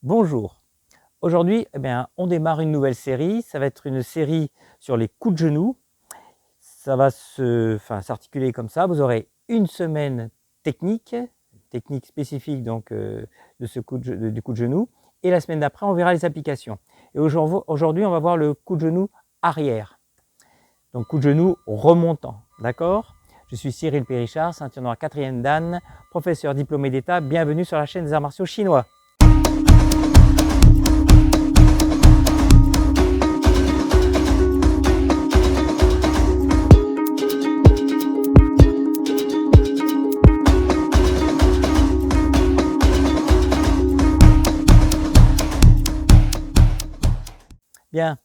Bonjour. Aujourd'hui, on démarre une nouvelle série. Ça va être une série sur les coups de genoux. Ça va s'articuler comme ça. Vous aurez une semaine technique, technique spécifique donc de ce du coup de genou. Et la semaine d'après, on verra les applications. Et aujourd'hui, on va voir le coup de genou arrière. Donc coup de genou remontant. D'accord? Je suis Cyril Périchard, ceinture noire 4e Dan, professeur diplômé d'État. Bienvenue sur la chaîne des arts martiaux chinois. Bien,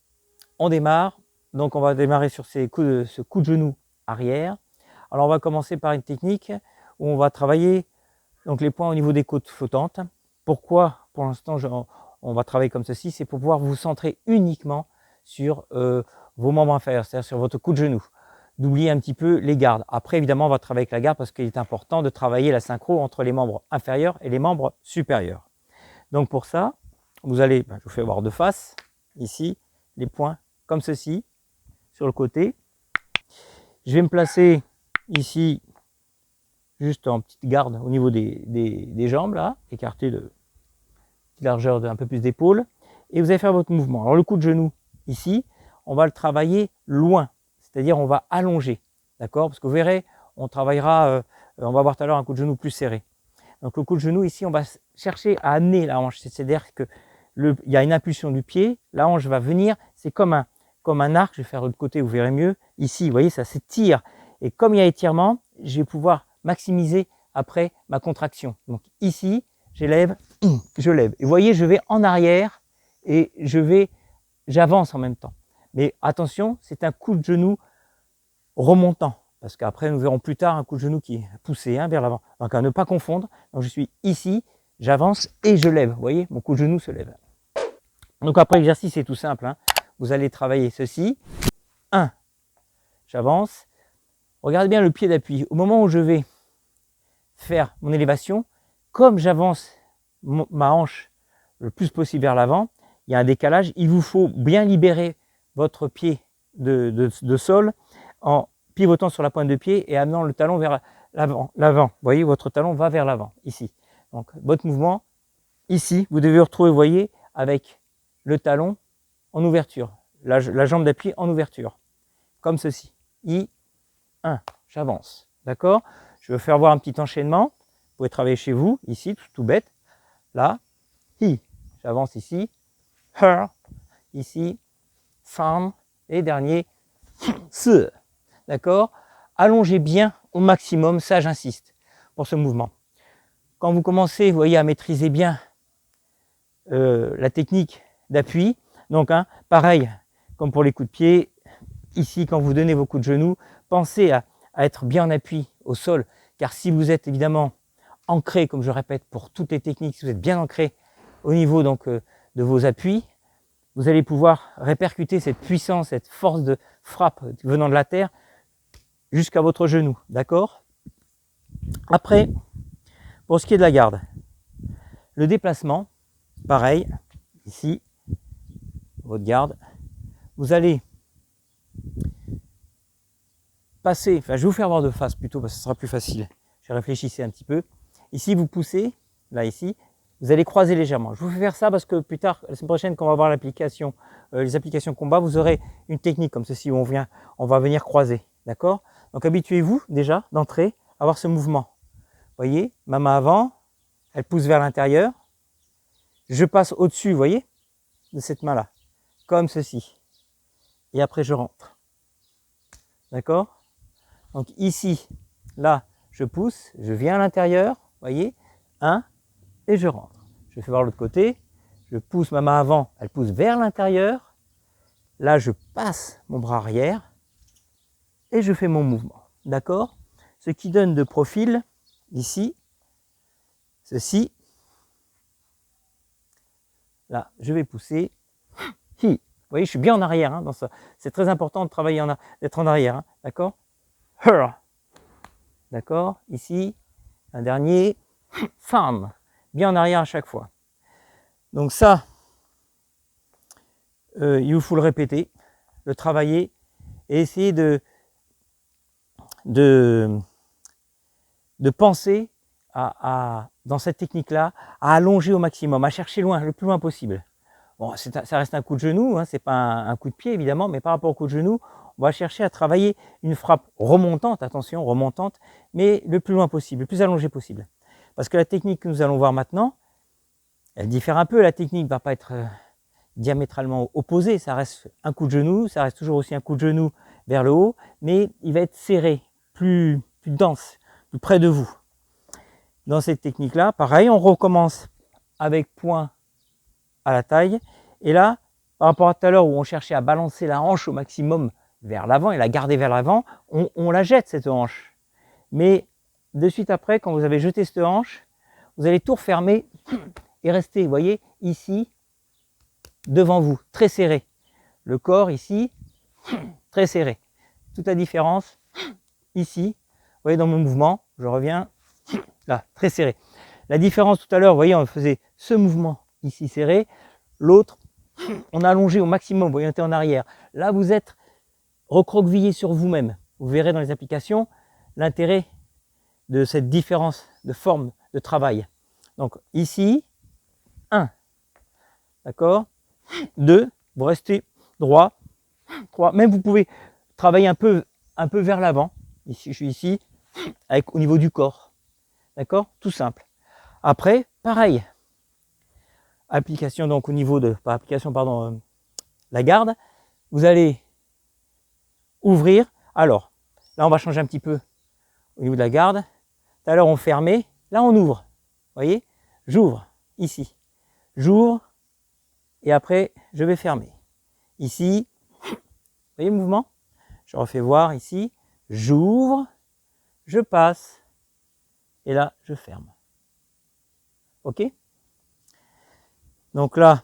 on démarre. Donc on va démarrer sur ce coup de genou arrière. Alors on va commencer par une technique où on va travailler donc les points au niveau des côtes flottantes. Pourquoi pour l'instant on va travailler comme ceci? C'est pour pouvoir vous centrer uniquement sur vos membres inférieurs, c'est-à-dire sur votre coup de genou. D'oublier un petit peu les gardes. Après évidemment on va travailler avec la garde parce qu'il est important de travailler la synchro entre les membres inférieurs et les membres supérieurs. Donc pour ça, vous allez, je vous fais voir de face, ici, les points comme ceci, sur le côté. Je vais me placer ici, juste en petite garde au niveau des jambes, là, écarter de largeur d'un peu plus d'épaule. Et vous allez faire votre mouvement. Alors le coup de genou, ici, on va le travailler loin, c'est-à-dire on va allonger, d'accord? Parce que vous verrez, on travaillera, on va voir tout à l'heure un coup de genou plus serré. Donc le coup de genou, ici, on va chercher à amener la hanche, c'est-à-dire que il y a une impulsion du pied, la hanche va venir, c'est comme un arc, je vais faire de l'autre côté, vous verrez mieux. Ici, vous voyez, ça s'étire. Et comme il y a étirement, je vais pouvoir maximiser après ma contraction. Donc ici, j'élève, je lève. Et vous voyez, je vais en arrière et j'avance en même temps. Mais attention, c'est un coup de genou remontant. Parce qu'après, nous verrons plus tard un coup de genou qui est poussé vers l'avant. Donc à ne pas confondre. Donc je suis ici, j'avance et je lève. Vous voyez, mon coup de genou se lève. Donc après l'exercice, c'est tout simple. Vous allez travailler ceci. 1, j'avance. Regardez bien le pied d'appui. Au moment où je vais faire mon élévation, comme j'avance ma hanche le plus possible vers l'avant, il y a un décalage. Il vous faut bien libérer votre pied de sol en pivotant sur la pointe de pied et amenant le talon vers l'avant. Vous voyez, votre talon va vers l'avant, ici. Donc votre mouvement, ici, vous devez retrouver, vous voyez, avec le talon en ouverture, la jambe d'appui en ouverture, comme ceci. I1, j'avance, d'accord? Je vais faire voir un petit enchaînement. Vous pouvez travailler chez vous, ici, tout bête. Là, I, j'avance ici. Her, ici. Sam, et dernier, se. D'accord? Allongez bien au maximum, ça j'insiste, pour ce mouvement. Quand vous commencez, vous voyez, à maîtriser bien la technique d'appui, donc pareil, comme pour les coups de pied, ici, quand vous donnez vos coups de genoux, pensez à être bien en appui au sol, car si vous êtes évidemment ancré, comme je répète, pour toutes les techniques, si vous êtes bien ancré au niveau donc de vos appuis, vous allez pouvoir répercuter cette puissance, cette force de frappe venant de la terre jusqu'à votre genou, d'accord? Après, pour ce qui est de la garde, le déplacement, pareil, ici, votre garde, vous allez passer, je vais vous faire voir de face plutôt parce que ce sera plus facile. Je réfléchissais un petit peu. Ici, vous poussez, là, ici, vous allez croiser légèrement. Je vous fais faire ça parce que plus tard, la semaine prochaine, quand on va voir l'application, les applications combat, vous aurez une technique comme ceci où on va venir croiser, d'accord? Donc habituez-vous déjà d'entrer à avoir ce mouvement. Vous voyez, ma main avant, elle pousse vers l'intérieur. Je passe au-dessus, vous voyez, de cette main-là, comme ceci. Et après, je rentre. D'accord? Donc ici, là, je pousse, je viens à l'intérieur, vous voyez, 1, et je rentre. Je fais voir l'autre côté, je pousse ma main avant, elle pousse vers l'intérieur. Là, je passe mon bras arrière et je fais mon mouvement. D'accord? Ce qui donne de profil, ici, ceci. Là, je vais pousser. Hi. Vous voyez, je suis bien en arrière dans ça. C'est très important de travailler d'être en arrière. D'accord? Her. D'accord? Ici, un dernier. Femme. Bien en arrière à chaque fois. Donc ça, il vous faut le répéter, le travailler et essayer de penser dans cette technique-là, à allonger au maximum, à chercher loin, le plus loin possible. Bon, ça reste un coup de genou, hein, c'est pas un coup de pied évidemment, mais par rapport au coup de genou, on va chercher à travailler une frappe remontante, attention, remontante, mais le plus loin possible, le plus allongé possible. Parce que la technique que nous allons voir maintenant, elle diffère un peu, la technique ne va pas être diamétralement opposée, ça reste un coup de genou, ça reste toujours aussi un coup de genou vers le haut, mais il va être serré, plus dense, plus près de vous. Dans cette technique-là, pareil, on recommence avec point à la taille. Et là, par rapport à tout à l'heure où on cherchait à balancer la hanche au maximum vers l'avant et la garder vers l'avant, on la jette cette hanche. Mais de suite après, quand vous avez jeté cette hanche, vous allez tout refermer et rester, vous voyez, ici, devant vous, très serré. Le corps ici, très serré. Toute la différence, ici, vous voyez dans mon mouvement, je reviens, là, très serré. La différence tout à l'heure, vous voyez, on faisait ce mouvement ici serré, l'autre, on a allongé au maximum, vous voyez, on était en arrière. Là, vous êtes recroquevillé sur vous-même. Vous verrez dans les applications l'intérêt de cette différence de forme de travail. Donc ici, 1, d'accord, 2, vous restez droit, 3, même vous pouvez travailler un peu vers l'avant. Ici, je suis ici, au niveau du corps. D'accord? Tout simple. Après, pareil. Application donc au niveau de, pas application, pardon, la garde. Vous allez ouvrir. Alors, là on va changer un petit peu au niveau de la garde. Tout à l'heure on fermait, là on ouvre. Vous voyez? J'ouvre, ici. J'ouvre, et après je vais fermer. Ici, vous voyez le mouvement? Je refais voir ici. J'ouvre, je passe, et là je ferme. Ok? Donc là,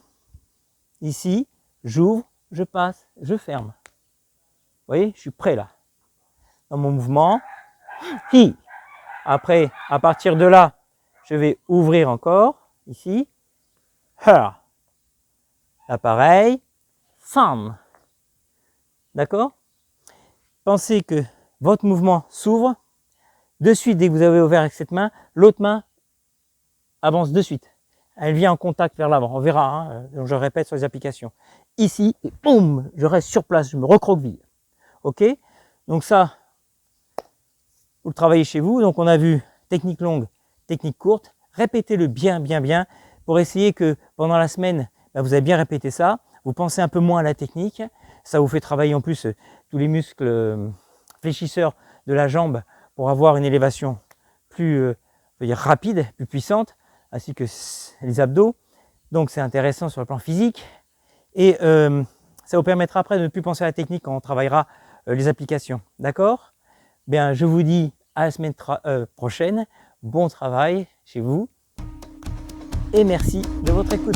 ici, j'ouvre, je passe, je ferme. Vous voyez, je suis prêt là. Dans mon mouvement. Hi. Après, à partir de là, je vais ouvrir encore, ici. Her. Là, pareil. Sam. D'accord? Pensez que votre mouvement s'ouvre. De suite, dès que vous avez ouvert avec cette main, l'autre main avance de suite. Elle vient en contact vers l'avant. On verra, hein, je répète sur les applications. Ici, et boum, je reste sur place, je me recroqueville. Ok? Donc ça, vous le travaillez chez vous. Donc on a vu technique longue, technique courte. Répétez-le bien pour essayer que pendant la semaine, vous avez bien répété ça. Vous pensez un peu moins à la technique. Ça vous fait travailler en plus tous les muscles fléchisseurs de la jambe pour avoir une élévation plus rapide, plus puissante, ainsi que les abdos. Donc c'est intéressant sur le plan physique. Et ça vous permettra après de ne plus penser à la technique quand on travaillera les applications. D'accord? Bien, je vous dis à la semaine prochaine. Bon travail chez vous. Et merci de votre écoute.